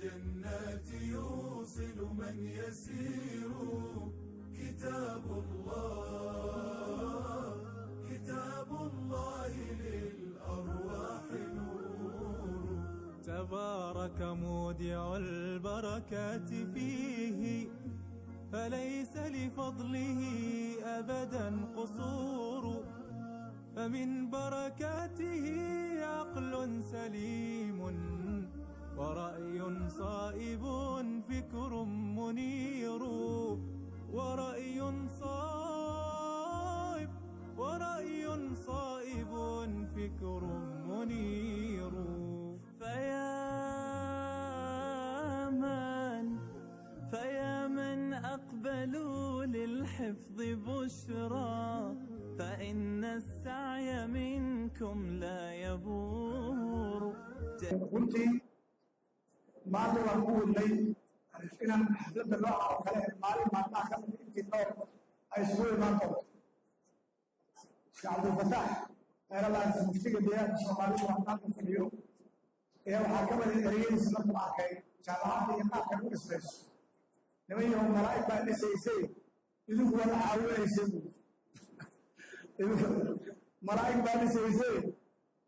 الجنات يوصل من يسير. كتاب الله للأرواح نور. تبارك مودع البركات فيه، فليس لفضله أبدا قصور. فمن بركاته عقل سليم، ورأي صائب فكر منير. ورأي صائب فكر منير. فيا من أقبلوا للحفظ بشرى، فإن السعي منكم لا يبور. runtii maanta waan ku wadnay inaan xafladda nooca oo kale maalin maalmaha ka mid intii dhowr ay isugu imaan doonto. Sheekh Cabdulfataax khayrallaahis muftiga deegaanka Soomaalidu waa maanta fadhiyo ee waxaa ka mid ereyadiisa markuu arkay jaamacadda iyo qaabka u dhismayso. niman yahow malaa'ig baa dhisaysay, idinku wada caawinaysay buuri. malaa'ig baa dhisaysay,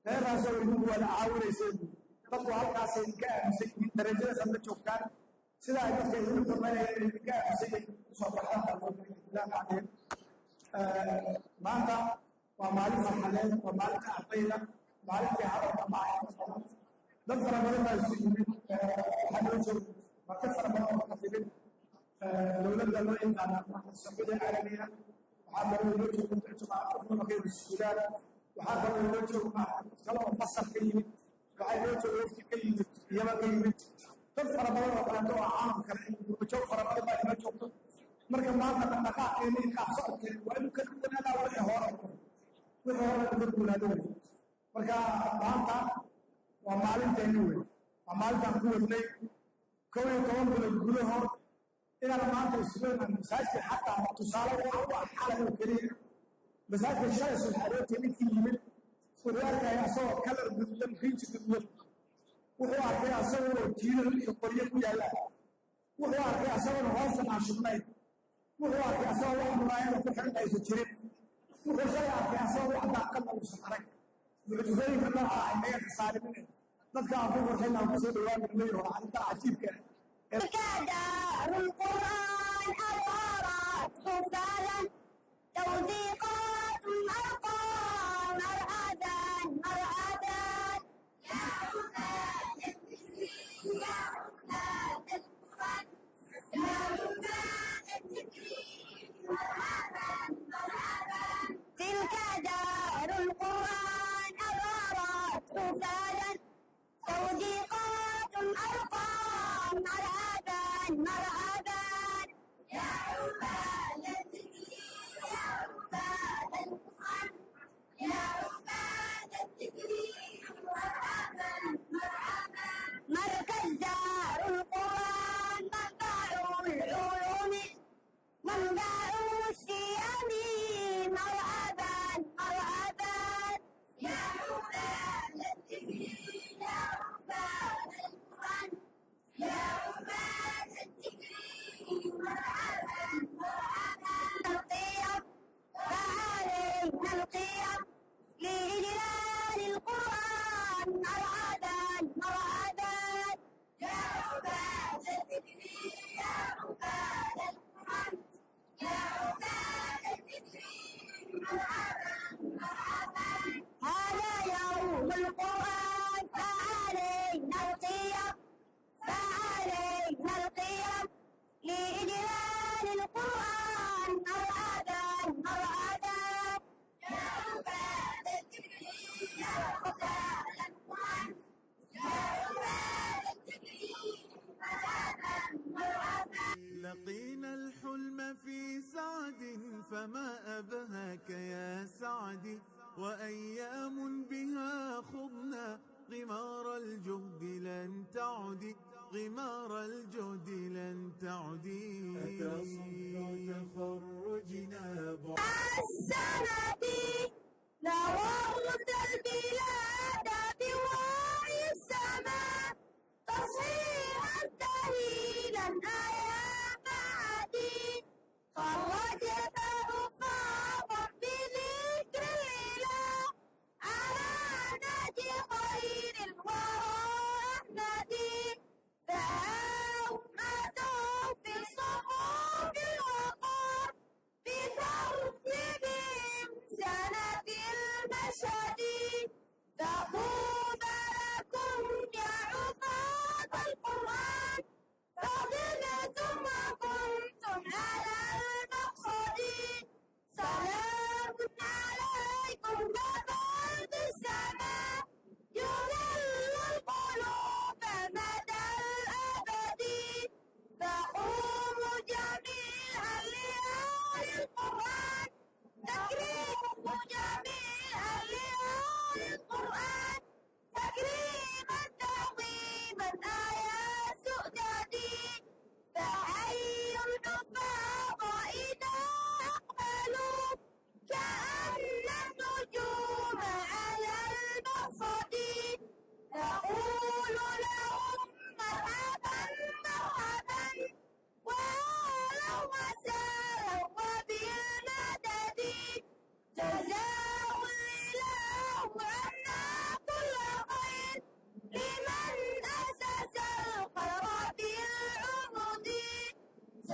reeraasoo idinku wada caawinaysay buuri. dadku halkaasay idinka aaminsan yihiin, darajadaas hadda joogtaan sida ay dadka idinku xumaynayaan idinka aaminsan yihiin usoo baxdaan qaarkood. maanta waa maalin farxadeed, waa maalinta ardayda, maalintii hadalka maayada badan. dad fara badan baa isu yimid, waxaa loo jooga marti fara badan oo ka timid dowladda loo yaqaana sacuudi carabiya. waxaa kaloo loo jooga jamaacadda suudaan, waxaa kaloo loo jooga kale oo masar ka yimid, waxaa loo jooga wafdi ka yimid yaman ka yimid. dad fara badan oo kaleeto oo caalam kale joog fara badan baa inoo joogto. marka maanta dhaqdhaqaaqeena iyo qaab socodkeena waa inuu ka duwanaadaa wixii hore ka duwanaado wey. marka maanta waa maalinteeni wey, waa maalintaan ku wadnay 11 bilood gudahood inaan maanta isugu imaan masaajidka. xataa tusaale waxa u ah xalay oo keliya masaajidka shalay subaxadeedkii ninkii yimid wuxuu arkaya asagoo kalar gududan, riinji gududan. wuxuu arkay asagoo jiilal iyo qoryo ku yaallaan. wuxuu arkay asagoona hoostan aan shubnayn. wuxuu arkay asagoo wax muraayada ku xiran aysan jirin. wuxuu shalay arkay asagoo wax daaqadna uusan arag. mucjisooyinka nooca ay naga khasaarimine dadka aan ku farxayna aan kusoo dhawaani leeyaho arrinta cajiibka دار القرآن أظهرت حفاظا توثيقات أرقام مرعادا يا عباد التكريم يا عباد القرآن يا عباد التكريم مرحبا تلك دار القرآن أظهرت حفاظا توثيقات أرقام مرحبا يا عباد التكريم يا عباد القرآن يا عباد التكريم مرحبا مركز دار القرآن منبع العلوم منبع الشيم مرحبا يا عباد التكريم يا عباد القرآن يا عباد التكريم مرحبا القيم فعلينا القيم لإجلال القرآن مرحبا يا عباد التكريم يا عباد القرآن يا عباد التكريم مرحبا هذا يوم القرآن فعلينا القيم لإجلال القرآن مرحبا يا عباد التكريم يا عباد القرآن يا عباد التكريم مرحبا. لقينا الحلم في سعد فما أبهاك يا سعدي، وأيام بها خضنا غمار الجهد لن تعدي، غمار الجهد لن تعدي. أتى صبح تخرجنا السنة نورت البلاد بوعي السماء تصحيحا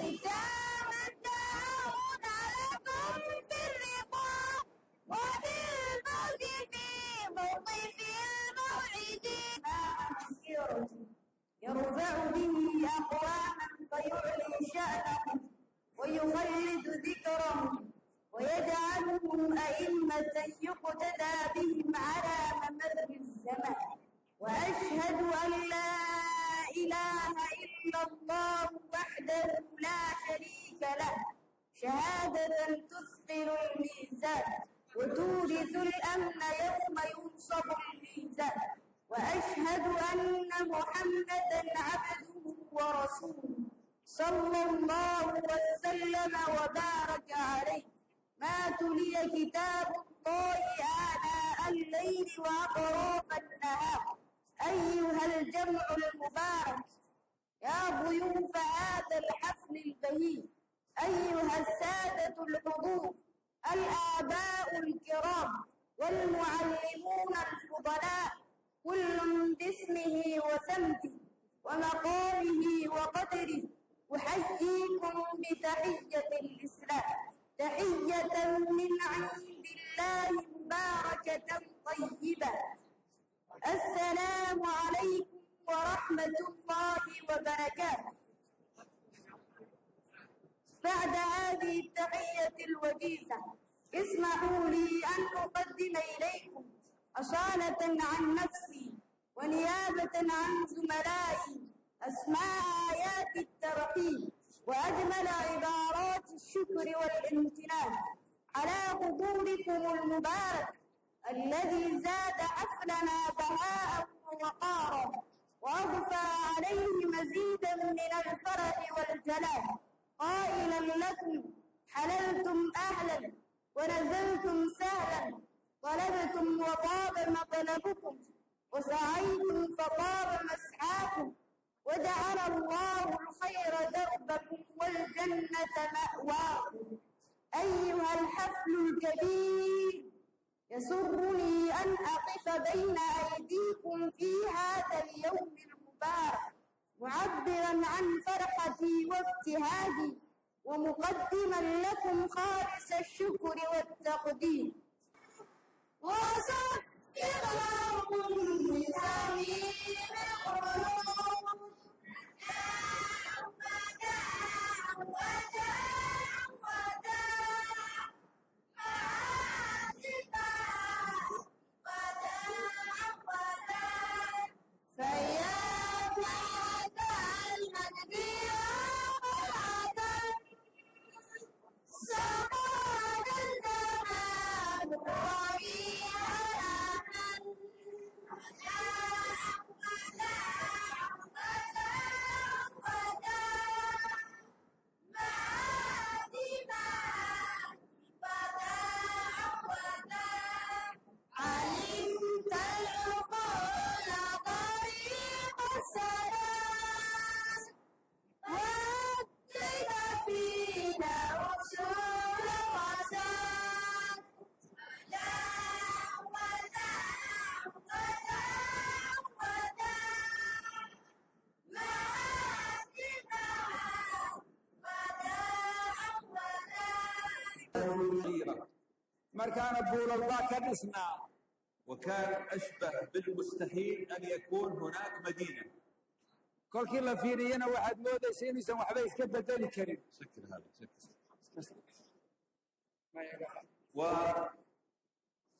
ختاما داعون لكم بالرضا وبالفوز في موقف الموعد. يرفع به أقواما فيعلي شأنهم ويخلد ذكرهم ويجعلهم أئمة يقتدى بهم على ممر الزمان. وأشهد أن لا إله إلا الله وحده لا شريك له شهادة تثقل الميزان وتورث الأمن يوم ينصب الميزان. وأشهد أن محمدا عبده ورسوله صلى الله وسلم وبارك عليه. ما تلي كتاب الله آناء الليل وأطراف النهار. أيها الجمع المبارك، يا ضيوف هذا الحفل البهيج، أيها السادة الحضور، الآباء الكرام والمعلمون الفضلاء، كل باسمه وسمته ومقامه وقدره، أحييكم بتحية الإسلام، تحية من عند الله مباركة طيبة. السلام عليكم ورحمة الله وبركاته. بعد هذه التحية الوجيزة اسمحوا لي أن أقدم إليكم أصالة عن نفسي ونيابة عن زملائي أسماء آيات الترحيب وأجمل عبارات الشكر والامتنان على حضوركم المبارك الذي زاد حفلنا بهاء ووقارا وأضفى عليه مزيدا من الفرح والجلال، قائلا لكم: حللتم أهلا ونزلتم سهلا، طلبتم وطاب مطلبكم، وسعيتم فطاب مسعاكم، وجعل الله الخير دربكم والجنة مأواكم. أيها الحفل الكبير، يسرني أن أقف بين أيديكم في هذا اليوم المبارك معبرا عن فرحتي وابتهاجي ومقدما لكم خالص الشكر والتقدير. وصفر لهم بسمير القلوب مركان بول الله كنسنا، وكان أشبه بالمستحيل أن يكون هناك مدينة. كل كلا فينينا واحد مودا سيني سم وحبا يسكب بدل كريم. سكر هذا سكر. ما يبقى.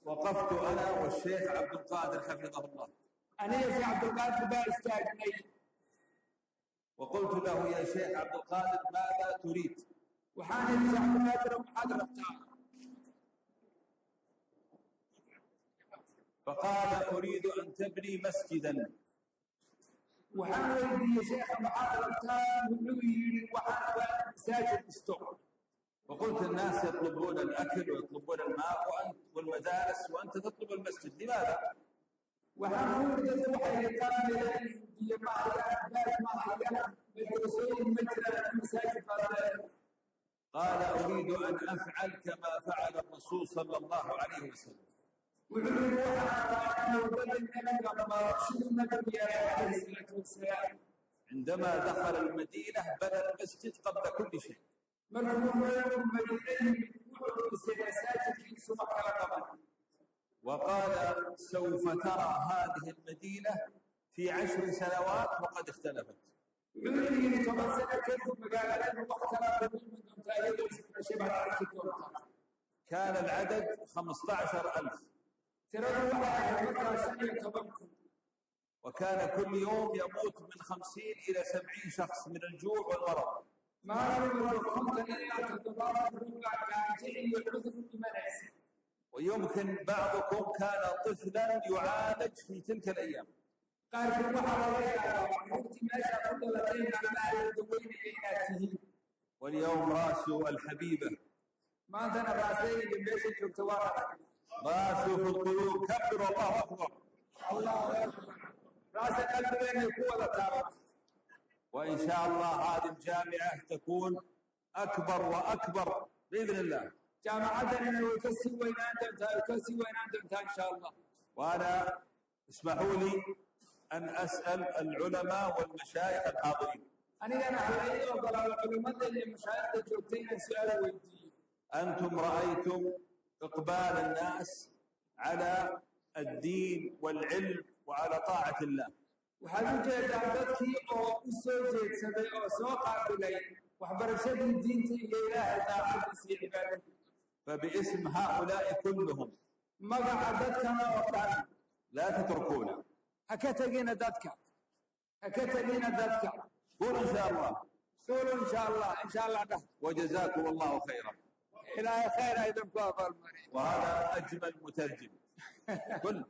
ووقفت أنا والشيخ عبد القادر حفظه الله. أنا يا شيخ عبد القادر باستاجني. وقلت له: يا شيخ عبد القادر ماذا تريد؟ وحان يا شيخ عبد القادر محاضرة بتاعه. فقال: أريد أن تبني مسجدا. وحان ولدي يا شيخ محاضرة بتاعه ونوي وحان مساجد مستوى. وقلت: الناس يطلبون الأكل ويطلبون الماء والمدارس وأنت تطلب المسجد، لماذا؟ وحان ولدي وحي كان لدي جماعة ما مدرسين مجرى المساجد. قال: أريد أن أفعل كما فعل الرسول صلى الله عليه وسلم. عندما دخل المدينة بنى المسجد قبل كل شيء. وقال سوف ترى هذه المدينة في 10 سنوات وقد اختلفت. كان العدد 15,000 وكان كل يوم يموت من 50 إلى 70 شخص من الجوع والمرض. ويمكن بعضكم كان طفلا يعالج في تلك الأيام. واليوم راسه الحبيبة، راسه في القلوب. كبر الله أكبر. وإن شاء الله هذه الجامعة تكون أكبر وأكبر بإذن الله. إن شاء الله. وأنا اسمحوا لي أن أسأل العلماء والمشايخ الحاضرين. أنتم رأيتم إقبال الناس على الدين والعلم وعلى طاعة الله. فباسم هؤلاء كلهم لا تتركونا. قولوا إن شاء الله. إن شاء الله. وجزاكم الله خيرا. إلى خير أيضا. وهذا أجمل مترجم. كل